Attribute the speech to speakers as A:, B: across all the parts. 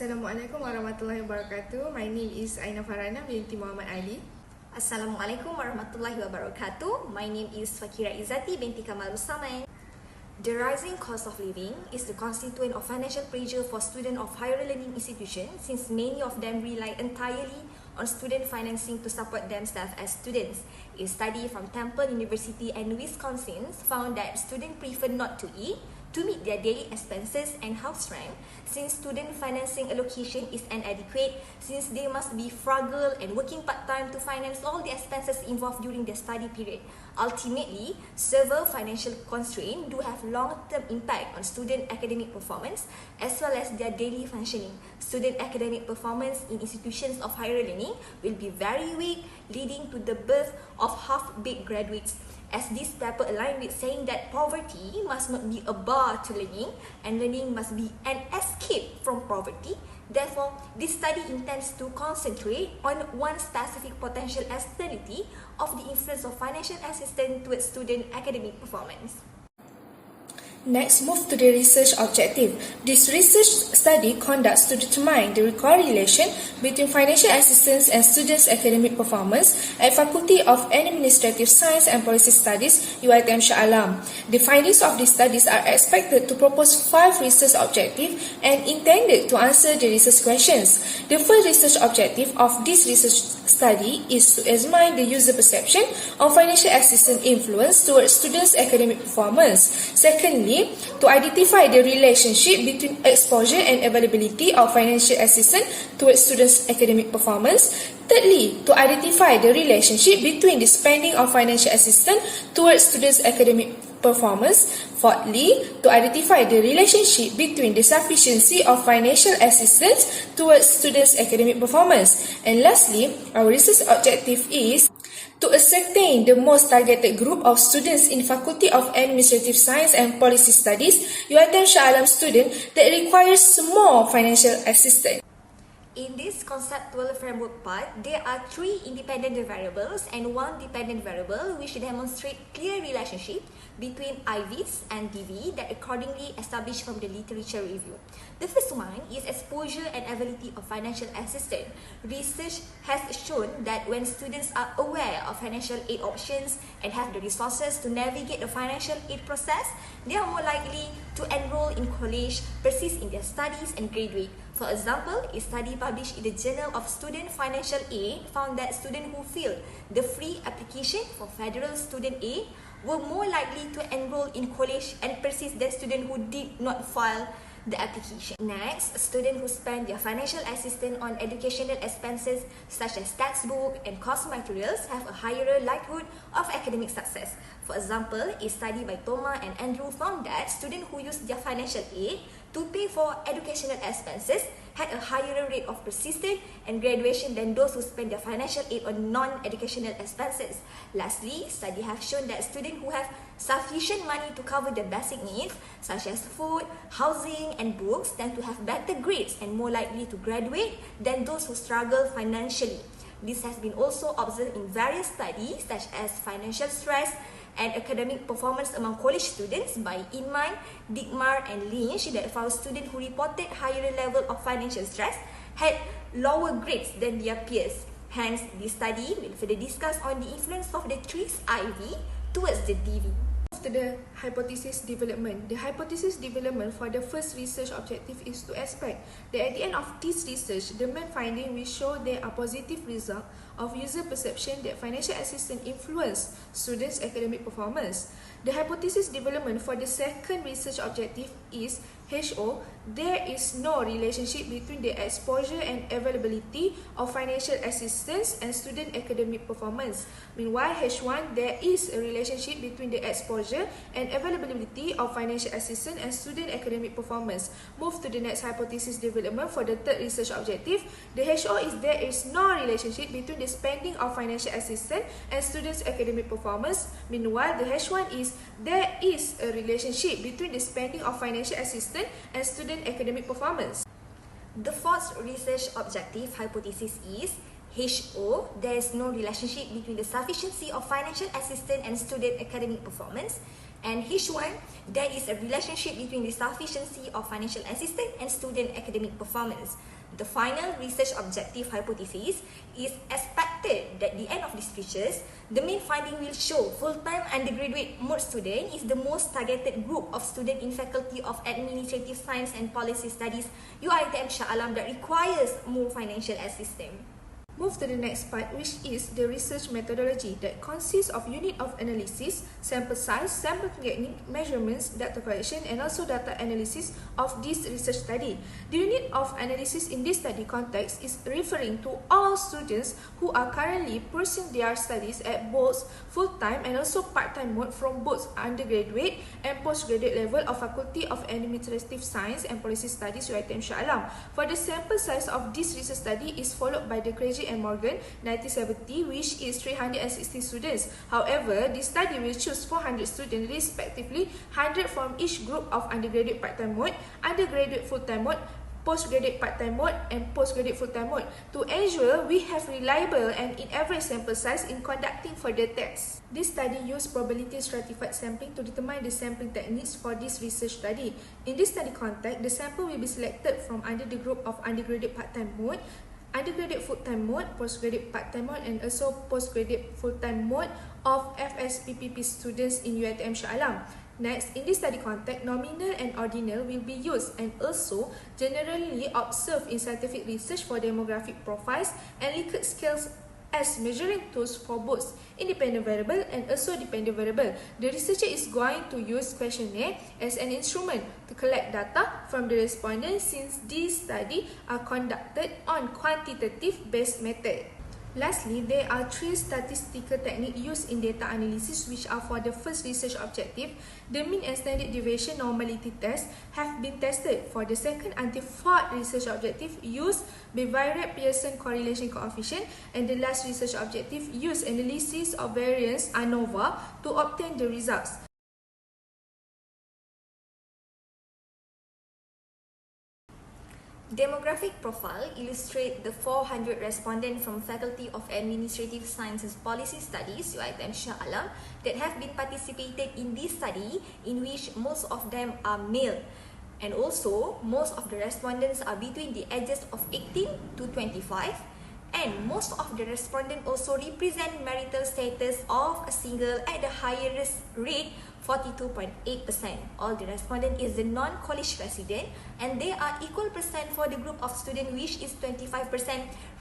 A: Assalamualaikum warahmatullahi wabarakatuh. My name is Aina Farhana binti Muhammad Ali.
B: Assalamualaikum warahmatullahi wabarakatuh. My name is FAKHIRA IZZATI binti KAMARULSAMAN. The rising cost of living is the constituent of financial pressure for students of higher learning institutions, since many of them rely entirely on student financing to support themselves as students. A study from Temple University and Wisconsin found that students prefer not to eat to meet their daily expenses and house rent, since student financing allocation is inadequate, since they must be frugal and working part-time to finance all the expenses involved during their study period. Ultimately, several financial constraints do have long-term impact on student academic performance as well as their daily functioning. Student academic performance in institutions of higher learning will be very weak, leading to the birth of half-baked graduates. As this paper aligns with saying that poverty must not be a bar to learning and learning must be an escape from poverty. Therefore, this study intends to concentrate on one specific potential externality of the influence of financial assistance towards student academic performance.
C: Next, move to the research objective. This research study conducts to determine the correlation between financial assistance and students' academic performance at Faculty of Administrative Science and Policy Studies, UiTM Shah Alam. The findings of these studies are expected to propose 5 research objectives and intended to answer the research questions. The first research objective of this research study is to examine the user perception of financial assistance influence towards students' academic performance. Secondly, to identify the relationship between exposure and availability of financial assistance towards students' academic performance. Thirdly, to identify the relationship between the spending of financial assistance towards students' academic performance. Fourthly, to identify the relationship between the sufficiency of financial assistance towards students' academic performance. And lastly, our research objective is to ascertain the most targeted group of students in Faculty of Administrative Science and Policy Studies, UiTM Shah Alam students that requires more financial assistance.
B: In this conceptual framework part, there are 3 independent variables and 1 dependent variable which demonstrate clear relationship between IVs and DV that accordingly established from the literature review. The first one is exposure and availability of financial assistance. Research has shown that when students are aware of financial aid options and have the resources to navigate the financial aid process, they are more likely to enroll in college, persist in their studies and graduate. For example, a study published in the Journal of Student Financial Aid found that students who filled the free application for federal student aid were more likely to enroll in college and persist than students who did not file the application. Next, students who spend their financial assistance on educational expenses such as textbook and course materials have a higher likelihood of academic success. For example, a study by Thomas and Andrew found that students who use their financial aid to pay for educational expenses had a higher rate of persistence and graduation than those who spend their financial aid on non-educational expenses. Lastly, studies have shown that students who have sufficient money to cover their basic needs such as food, housing and books tend to have better grades and more likely to graduate than those who struggle financially. This has been also observed in various studies such as financial stress and academic performance among college students by Inman, Dickmar and Lynch that found students who reported higher level of financial stress had lower grades than their peers. Hence, this study will further discuss on the influence of the 3 IV towards the DV.
C: To the hypothesis development. The hypothesis development for the first research objective is to expect that at the end of this research, the main finding will show there are positive results of user perception that financial assistance influence students' academic performance. The hypothesis development for the second research objective is HO. There is no relationship between the exposure and availability of financial assistance and student academic performance. Meanwhile, H1, there is a relationship between the exposure and availability of financial assistance and student academic performance. Move to the next hypothesis development for the third research objective. The HO is there is no relationship between the spending of financial assistance and students' academic performance. Meanwhile, the H1 is there is a relationship between the spending of financial assistance and student academic performance.
B: The fourth research objective hypothesis is HO, there is no relationship between the sufficiency of financial assistance and student academic performance. And H1, there is a relationship between the sufficiency of financial assistance and student academic performance. the final research objective hypothesis, is expected that at the end of these features, the main finding will show full-time undergraduate mode student is the most targeted group of students in Faculty of Administrative Science and Policy Studies UiTM Shah Alam that requires more financial assistance.
C: Move to the next part, which is the research methodology that consists of unit of analysis, sample size, sample technique, measurements, data collection, and also data analysis of this research study. The unit of analysis in this study context is referring to all students who are currently pursuing their studies at both full-time and also part-time mode from both undergraduate and postgraduate level of Faculty of Administrative Science and Policy Studies UiTM Shah Alam. For the sample size of this research study is followed by the graduate and Morgan 1970, which is 360 students. However, this study will choose 400 students respectively, 100 from each group of undergraduate part-time mode, undergraduate full-time mode, postgraduate part-time mode, and postgraduate full-time mode to ensure we have reliable and in average sample size in conducting further tests. This study used probability stratified sampling to determine the sampling techniques for this research study. In this study context, the sample will be selected from under the group of undergraduate part-time mode, undergraduate full-time mode, postgraduate part-time mode, and also postgraduate full-time mode of FSPPP students in UiTM Shah Alam. Next, in this study context, nominal and ordinal will be used and also generally observed in scientific research for demographic profiles and Likert scales as measuring tools for both independent variable and also dependent variable. The researcher is going to use questionnaire as an instrument to collect data from the respondents since these studies are conducted on quantitative based method. Lastly, there are three statistical techniques used in data analysis which are for the first research objective. The mean and standard deviation normality test have been tested. For the second until fourth research objective, use bivariate Pearson correlation coefficient, and the last research objective use analysis of variance ANOVA to obtain the results.
B: Demographic profile illustrate the 400 respondents from Faculty of Administrative Sciences Policy Studies UiTM Shah Alam that have been participated in this study, in which most of them are male. And also, most of the respondents are between the ages of 18 to 25, and most of the respondents also represent marital status of a single at the highest rate, 42.8%. All the respondent is the non-college resident, and they are equal percent for the group of student, which is 25%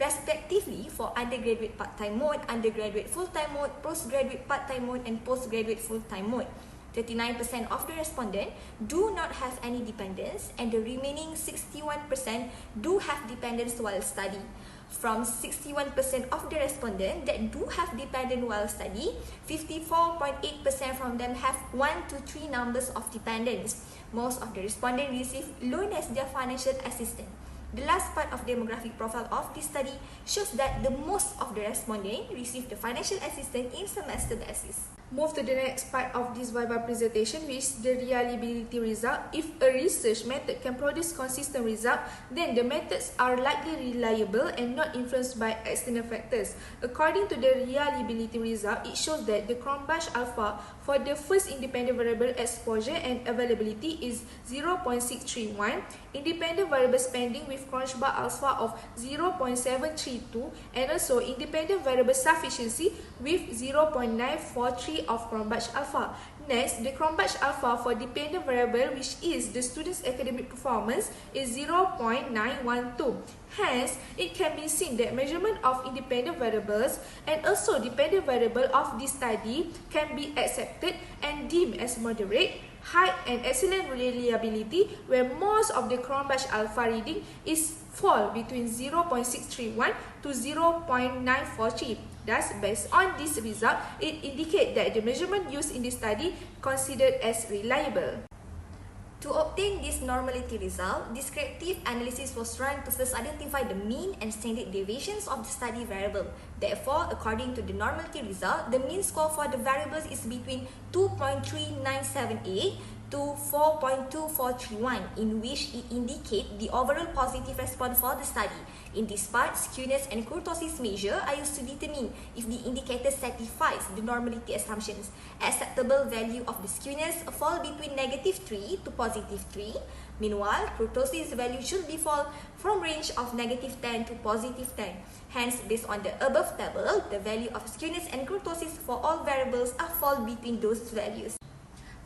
B: respectively for undergraduate part-time mode, undergraduate full-time mode, postgraduate part-time mode, and postgraduate full-time mode. 39% of the respondent do not have any dependents, and the remaining 61% do have dependents while study. From 61% of the respondents that do have dependent while study, 54.8% from them have 1 to 3 numbers of dependents. Most of the respondents receive loan as their financial assistance. The last part of demographic profile of this study shows that the most of the respondents receive the financial assistance in semester basis.
C: Move to the next part of this Viva presentation, which is the reliability result. If a research method can produce consistent result, then the methods are likely reliable and not influenced by external factors. According to the reliability result, it shows that the Cronbach alpha for the first independent variable exposure and availability is 0.631, independent variable spending with Cronbach alpha of 0.732, and also independent variable sufficiency with 0.943 of Cronbach alpha. Next, the Cronbach alpha for dependent variable, which is the student's academic performance, is 0.912. Hence, it can be seen that measurement of independent variables and also dependent variable of this study can be accepted and deemed as moderate, high, and excellent reliability, where most of the Cronbach alpha reading is fall between 0.631 to 0.943. Thus, based on this result, it indicates that the measurement used in this study considered as reliable.
B: To obtain this normality result, descriptive analysis was run to first identify the mean and standard deviations of the study variable. Therefore, according to the normality result, the mean score for the variables is between 2.3978 to 4.2431, in which it indicates the overall positive response for the study. In this part, skewness and kurtosis measure are used to determine if the indicator satisfies the normality assumptions. Acceptable value of the skewness fall between -3 to +3. Meanwhile, kurtosis value should be fall from range of -10 to +10. Hence, based on the above table, the value of skewness and kurtosis for all variables are fall between those values.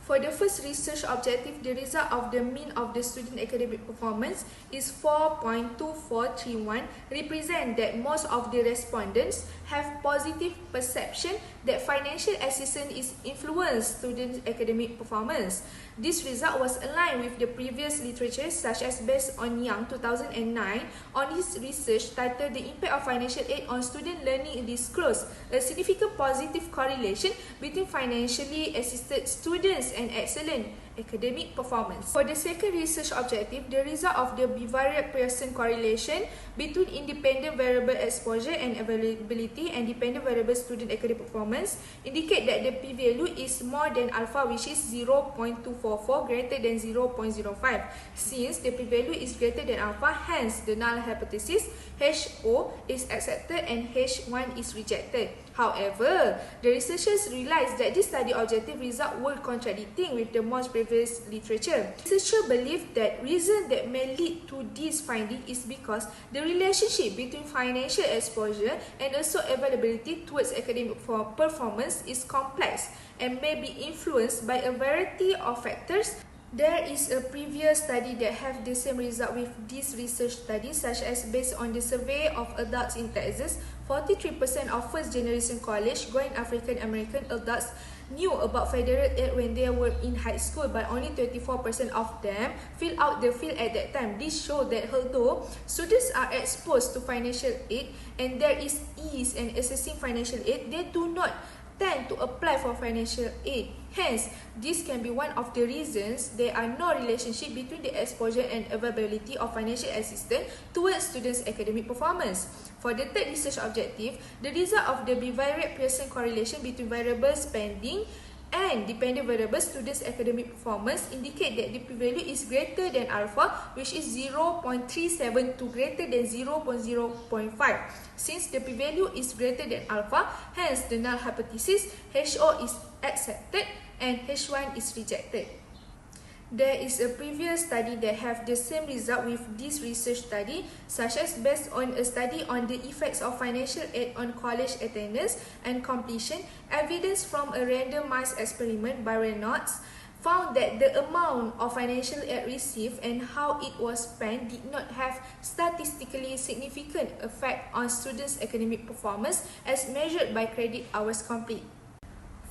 C: For the first research objective, the result of the mean of the student academic performance is 4.2431, represent that most of the respondents have positive perception that financial assistance is influence students' academic performance. This result was aligned with the previous literature such as based on Young 2009 on his research titled The Impact of Financial Aid on Student Learning disclosed a significant positive correlation between financially assisted students and excellent academic performance. For the second research objective, the result of the bivariate Pearson correlation between independent variable exposure and availability and dependent variable student academic performance indicate that the p-value is more than alpha, which is 0.244 greater than 0.05. Since the p-value is greater than alpha, hence the null hypothesis HO is accepted and H1 is rejected. However, the researchers realized that this study objective result were contradicting with the most previous literature. Researchers believe that reason that may lead to this finding is because the relationship between financial exposure and also availability towards academic performance is complex and may be influenced by a variety of factors. There is a previous study that have the same result with this research study, such as based on the survey of adults in Texas, 43% of first generation college going African American adults knew about federal aid when they were in high school, but only 24% of them filled out the field at that time. This shows that although students are exposed to financial aid and there is ease in accessing financial aid, they do not tend to apply for financial aid. Hence, this can be one of the reasons there are no relationship between the exposure and availability of financial assistance towards students' academic performance. For the third research objective, the result of the bivariate Pearson correlation between variable spending and dependent variable students' academic performance indicate that the p-value is greater than alpha, which is 0.372 greater than 0.05. Since the p-value is greater than alpha, hence the null hypothesis HO is accepted and H1 is rejected. There is a previous study that have the same result with this research study, such as based on a study on the effects of financial aid on college attendance and completion. Evidence from a randomized experiment by Reynolds found that the amount of financial aid received and how it was spent did not have statistically significant effect on students' academic performance as measured by credit hours complete.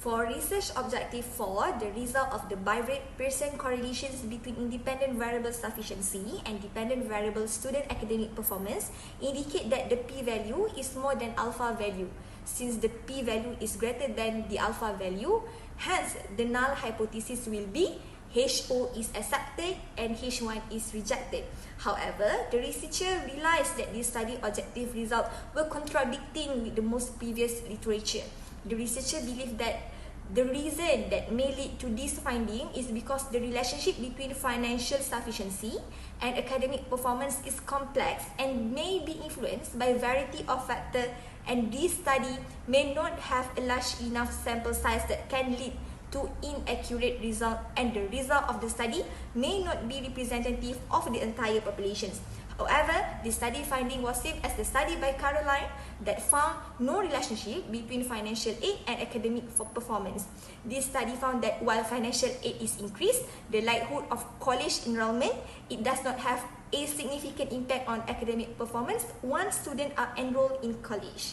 B: For research objective 4, the result of the bivariate Pearson correlations between independent variable sufficiency and dependent variable student academic performance indicate that the p-value is more than alpha value. Since the p-value is greater than the alpha value, hence the null hypothesis will be HO is accepted and H1 is rejected. However, the researcher realized that this study objective result were contradicting with the most previous literature. The researcher believed that the reason that may lead to this finding is because the relationship between financial sufficiency and academic performance is complex and may be influenced by a variety of factors, and this study may not have a large enough sample size that can lead to inaccurate result, and the result of the study may not be representative of the entire populations. However, the study finding was same as the study by Caroline that found no relationship between financial aid and academic performance. This study found that while financial aid is increased, the likelihood of college enrollment, it does not have a significant impact on academic performance once students are enrolled in college.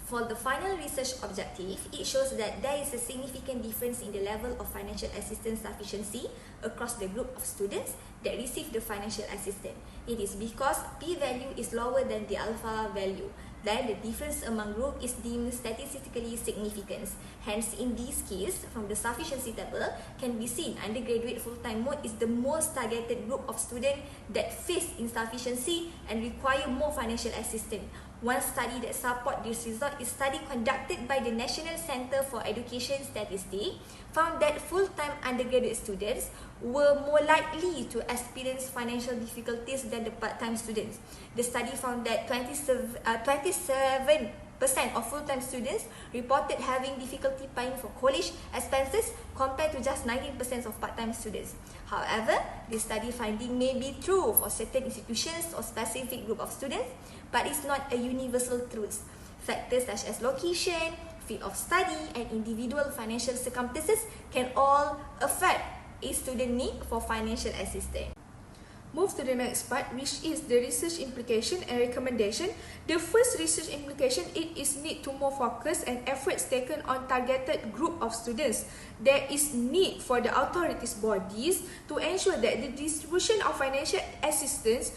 B: For the final research objective, it shows that there is a significant difference in the level of financial assistance sufficiency across the group of students that receive the financial assistance. It is because p-value is lower than the alpha value. Then the difference among group is deemed statistically significant. Hence, in this case, from the sufficiency table, can be seen undergraduate full-time mode is the most targeted group of students that face insufficiency and require more financial assistance. One study that supports this result is study conducted by the National Center for Education Statistics found that full-time undergraduate students were more likely to experience financial difficulties than the part-time students. The study found that 27% of full-time students reported having difficulty paying for college expenses compared to just 19% of part-time students. However, this study finding may be true for certain institutions or specific group of students, but it's not a universal truth. Factors such as location, field of study, and individual financial circumstances can all affect a student need for financial assistance.
C: Move to the next part, which is the research implication and recommendation. The first research implication, it is need to more focus and efforts taken on targeted group of students. There is need for the authorities bodies to ensure that the distribution of financial assistance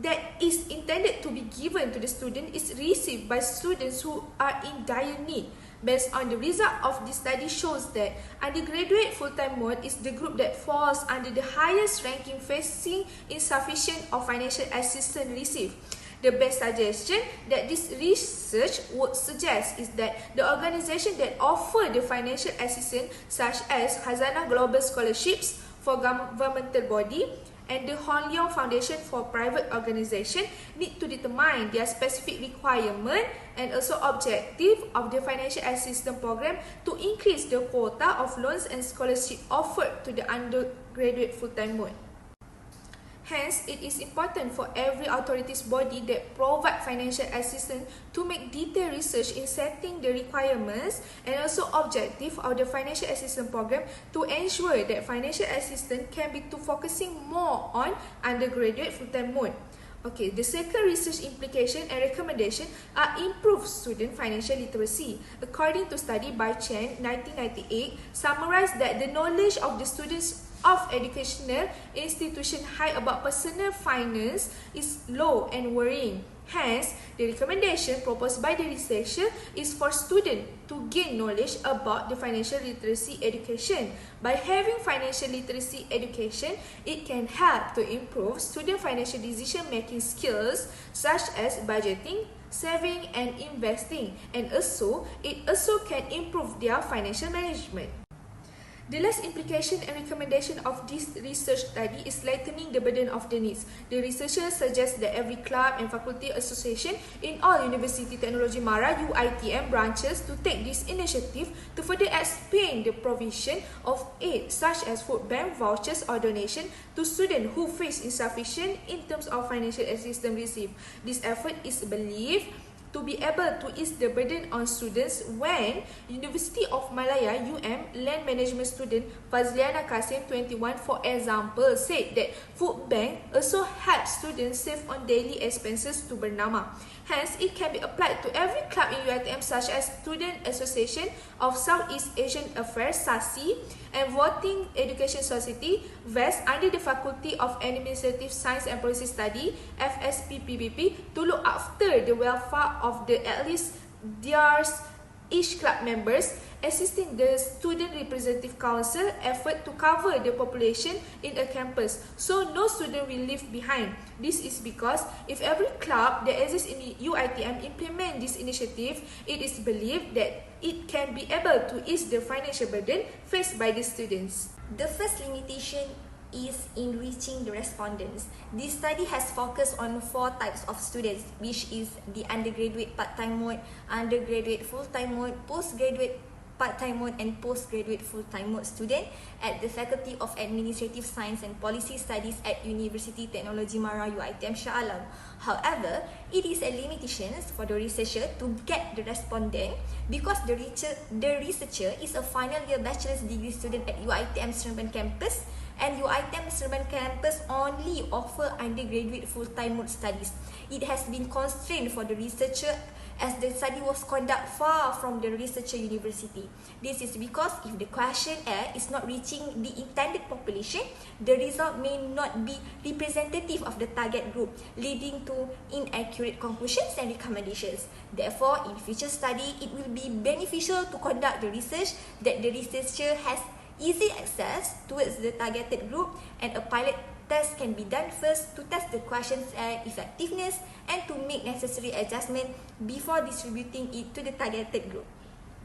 C: that is intended to be given to the student is received by students who are in dire need. Based on the result of this study shows that undergraduate full-time mode is the group that falls under the highest ranking facing insufficient of financial assistance received. The best suggestion that this research would suggest is that the organization that offer the financial assistance such as HASSAN Global Scholarships for governmental body and the Hon Leong Foundation for private organisation need to determine their specific requirement and also objective of the financial assistance program to increase the quota of loans and scholarship offered to the undergraduate full-time mode. Hence, it is important for every authorities body that provide financial assistance to make detailed research in setting the requirements and also objective of the financial assistance program to ensure that financial assistance can be to focusing more on undergraduate full-time mode. Okay, the second research implication and recommendation are improved student financial literacy. According to study by Chen, 1998, summarized that the knowledge of the students of educational institution high about personal finance is low and worrying. Hence, the recommendation proposed by the researcher is for students to gain knowledge about the financial literacy education. By having financial literacy education, it can help to improve student financial decision-making skills such as budgeting, saving, and investing, and also it also can improve their financial management. The last implication and recommendation of this research study is lightening the burden of the needs. The researchers suggest that every club and faculty association in all University Technology Mara UITM branches to take this initiative to further expand the provision of aid such as food bank, vouchers or donation to students who face insufficient in terms of financial assistance received. This effort is believed to be able to ease the burden on students when University of Malaya land management student Fazliana Kasim 21 for example said that food bank also helps students save on daily expenses to bernama. Hence, it can be applied to every club in UiTM such as Student Association of Southeast Asian Affairs SASI and Voting Education Society VEST under the Faculty of Administrative Science and Policy Study FSP-PBP to look after the welfare of the at least theirs each club members, assisting the Student Representative Council effort to cover the population in a campus so no student will leave behind. This is because if every club that exists in UiTM implement this initiative, it is believed that it can be able to ease the financial burden faced by the students.
B: The first limitation is in reaching the respondents. This study has focused on 4 types of students, which is the undergraduate part-time mode, undergraduate full-time mode, postgraduate part-time mode and postgraduate full-time mode student at the Faculty of Administrative Science and Policy Studies at University Technology Mara UiTM Shah Alam. However, it is a limitation for the researcher to get the respondent because the researcher is a final year bachelor's degree student at UiTM Seremban campus, and UiTM Seremban campus only offer undergraduate full-time mode studies. It has been constrained for the researcher as the study was conducted far from the researcher university. This is because if the questionnaire is not reaching the intended population, the result may not be representative of the target group, leading to inaccurate conclusions and recommendations. Therefore, in future study, it will be beneficial to conduct the research that the researcher has easy access towards the targeted group and a pilot tests can be done first to test the question's effectiveness and to make necessary adjustment before distributing it to the targeted group.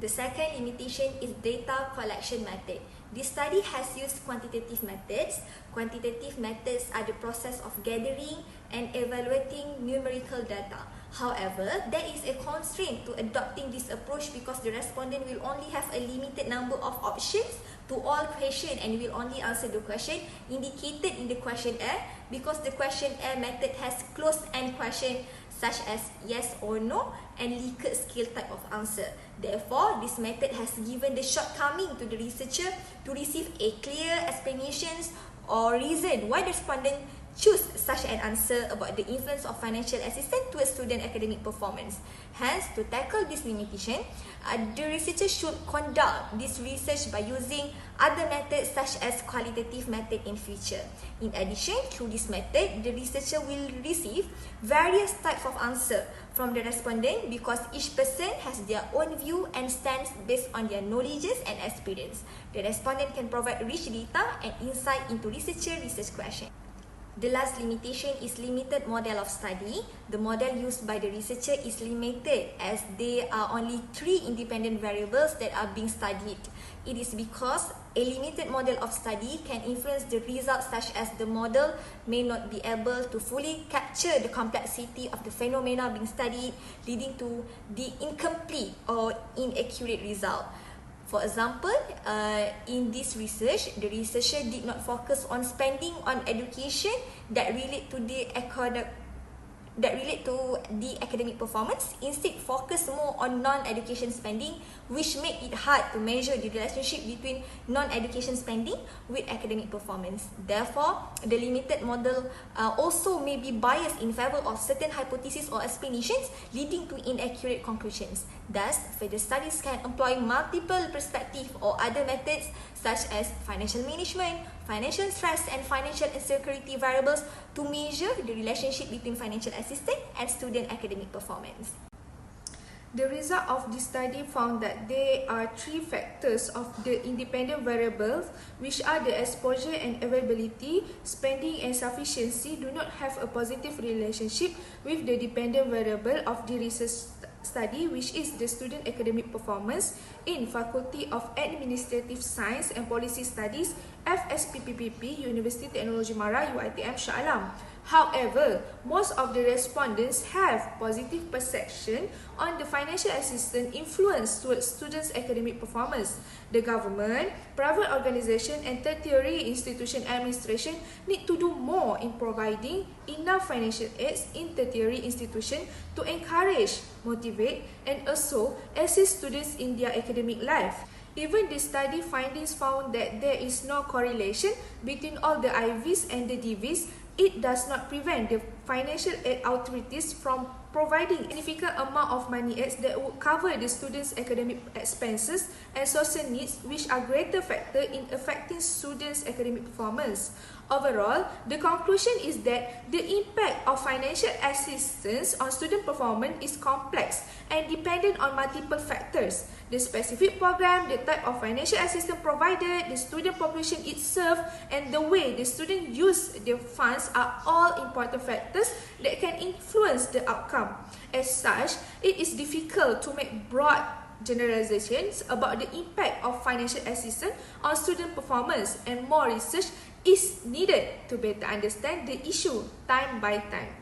B: The second limitation is data collection method. This study has used quantitative methods. Quantitative methods are the process of gathering and evaluating numerical data. However, there is a constraint to adopting this approach because the respondent will only have a limited number of options to all questions and will only answer the question indicated in the questionnaire because the questionnaire method has closed-end question such as yes or no and Likert scale type of answer. Therefore, this method has given the shortcoming to the researcher to receive a clear explanations or reason why the respondent choose such an answer about the influence of financial assistance to a student academic performance. Hence, to tackle this limitation, the researcher should conduct this research by using other methods such as qualitative method in future. In addition, through this method, the researcher will receive various types of answer from the respondent because each person has their own view and stance based on their knowledges and experience. The respondent can provide rich data and insight into research question. The last limitation is limited model of study. The model used by the researcher is limited as there are only 3 independent variables that are being studied. It is because a limited model of study can influence the results such as the model may not be able to fully capture the complexity of the phenomena being studied, leading to the incomplete or inaccurate result. For example, in this research, the researcher did not focus on spending on education that relate to the academic performance. Instead, focus more on non-education spending, which make it hard to measure the relationship between non-education spending with academic performance. Therefore, the limited model also may be biased in favor of certain hypotheses or explanations, leading to inaccurate conclusions. Thus, further studies can employ multiple perspectives or other methods such as financial management, financial stress, and financial insecurity variables to measure the relationship between financial assistance and student academic performance.
A: The result of this study found that there are 3 factors of the independent variables, which are the exposure and availability, spending and sufficiency do not have a positive relationship with the dependent variable of the research study, which is the student academic performance in Faculty of Administrative Science and Policy Studies, FSPPPP, University Teknologi Mara, UiTM Shah Alam. However, most of the respondents have positive perception on the financial assistance influence towards students' academic performance. The government, private organisation and tertiary institution administration need to do more in providing enough financial aids in tertiary institution to encourage, motivate and also assist students in their academic life. Even the study findings found that there is no correlation between all the IVs and the DVs. It does not prevent the financial aid authorities from providing a significant amount of money aids that would cover the students' academic expenses and social needs, which are greater factor in affecting students' academic performance. Overall, the conclusion is that the impact of financial assistance on student performance is complex and dependent on multiple factors. The specific program, the type of financial assistance provided, the student population itself, and the way the student use the funds are all important factors that can influence the outcome. As such, it is difficult to make broad generalizations about the impact of financial assistance on student performance, and more research is needed to better understand the issue time by time.